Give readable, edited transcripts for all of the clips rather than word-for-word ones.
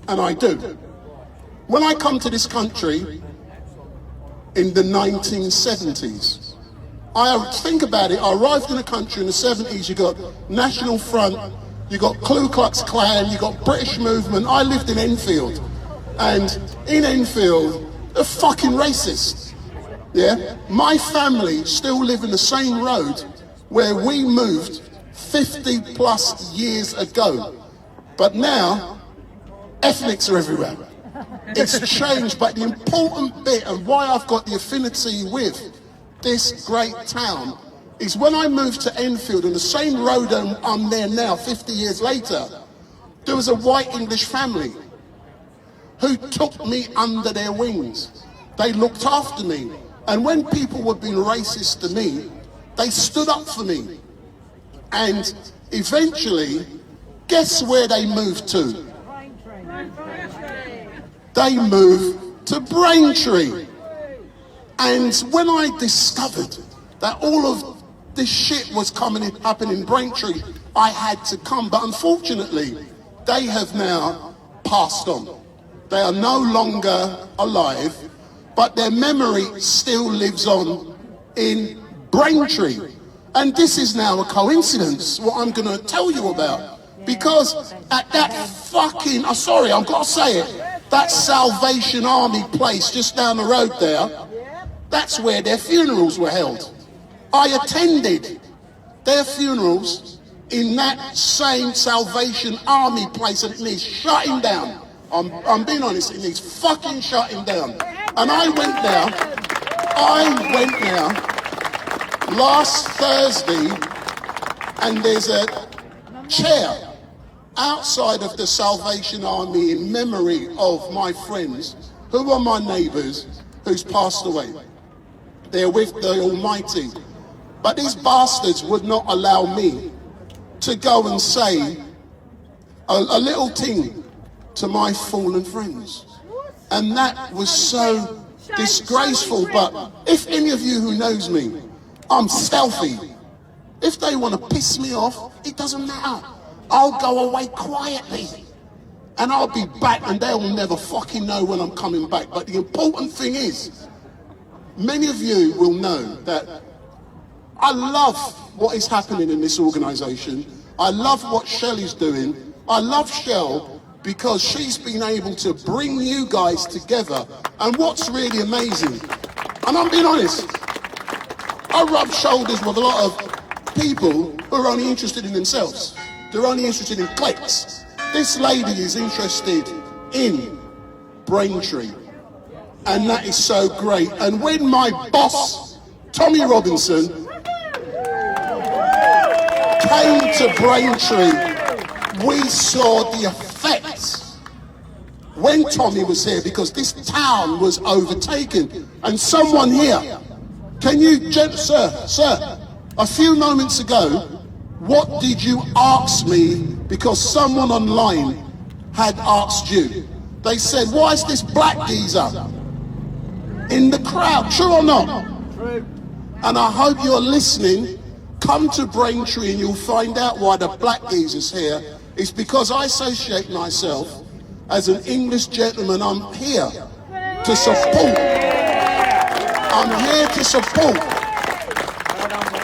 and I do. When I come to this country in the 1970s, I think about it, I arrived in the country in the 70s, you got National Front, you got Ku Klux Klan, you got British movement. I lived in Enfield, and in Enfield, they're fucking racist, yeah? My family still live in the same road where we moved 50 plus years ago. But now, ethnics are everywhere. It's changed, but the important bit and why I've got the affinity with this great town is when I moved to Enfield, on the same road I'm there now, 50 years later, there was a white English family who took me under their wings. They looked after me. And when people were being racist to me, they stood up for me. And eventually, guess where they moved to? They moved to Braintree. And when I discovered that all of this shit was happening in Braintree, I had to come. But unfortunately, they have now passed on. They are no longer alive, but their memory still lives on in Braintree. And this is now a coincidence, what I'm going to tell you about. Because at that fucking, sorry, I've got to say it, that Salvation Army place just down the road there, that's where their funerals were held. I attended their funerals in that same Salvation Army place, and it needs shutting down. I'm being honest, it needs fucking shutting down. And I went there last Thursday, and there's a chair outside of the Salvation Army in memory of my friends, who are my neighbours, who's passed away. They're with the Almighty. But these bastards would not allow me to go and say a little thing to my fallen friends. And that was so disgraceful. But if any of you who knows me, I'm stealthy. If they want to piss me off, it doesn't matter. I'll go away quietly. And I'll be back, and they'll never fucking know when I'm coming back. But the important thing is, many of you will know that I love what is happening in this organisation. I love what Shelley's doing. I love Shell because she's been able to bring you guys together. And what's really amazing, and I'm being honest, I rub shoulders with a lot of people who are only interested in themselves. They're only interested in clicks. This lady is interested in Braintree. And that is so great. And when my boss, Tommy Robinson, came to Braintree, we saw the effects when Tommy was here, because this town was overtaken. And someone here, can you, sir, a few moments ago, what did you ask me? Because someone online had asked you. They said, why is this black geezer in the crowd? True or not? True. And I hope you're listening. Come to Braintree and you'll find out why the black geezer's here. It's because I associate myself as an English gentleman. I'm here to support. I'm here to support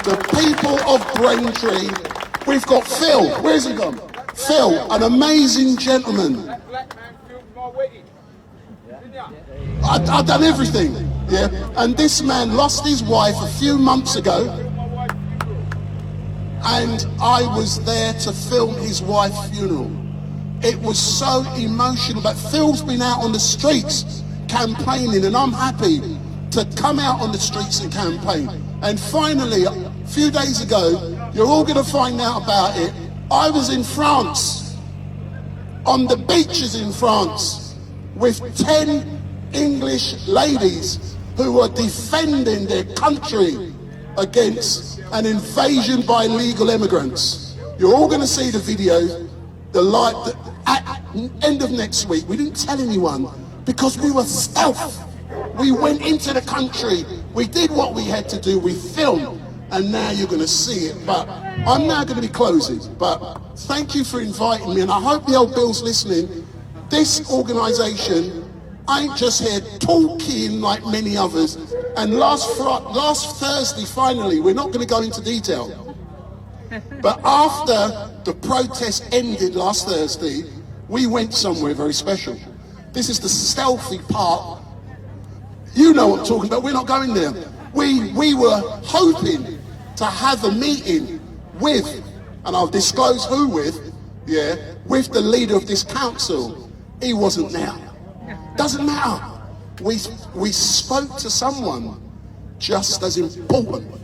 the people of Braintree. We've got Phil. Where's he gone? Phil, an amazing gentleman. I've done everything, yeah. And this man lost his wife a few months ago, and I was there to film his wife's funeral. It was so emotional. But Phil's been out on the streets campaigning, and I'm happy to come out on the streets and campaign. And finally, a few days ago, you're all going to find out about it, I was in France, on the beaches in France, with 10 English ladies who were defending their country against an invasion by illegal immigrants. You're all going to see the video, at end of next week. We didn't tell anyone because we were stealth. We went into the country, we did what we had to do, we filmed, and now you're going to see it. But I'm now going to be closing. But thank you for inviting me, and I hope the old Bill's listening. This organisation ain't just here talking like many others. And last Thursday, finally, we're not going to go into detail, but after the protest ended last Thursday, we went somewhere very special. This is the stealthy part. You know what I'm talking about. We're not going there. We were hoping to have a meeting with, and I'll disclose who with, with the leader of this council. He wasn't there. Doesn't matter. We spoke to someone just as important.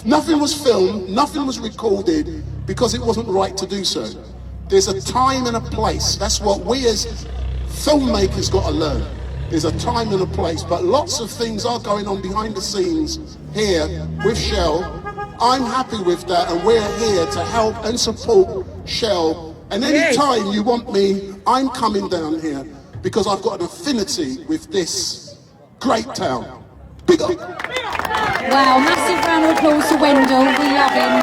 Nothing was filmed, nothing was recorded, because it wasn't right to do so. There's a time and a place. That's what we as filmmakers got to learn. There's a time and a place, but lots of things are going on behind the scenes here with Shell. I'm happy with that, and we're here to help and support Shell. And any time you want me, I'm coming down here because I've got an affinity with this great town. Big up. Wow, massive round of applause to Wendell. We love him.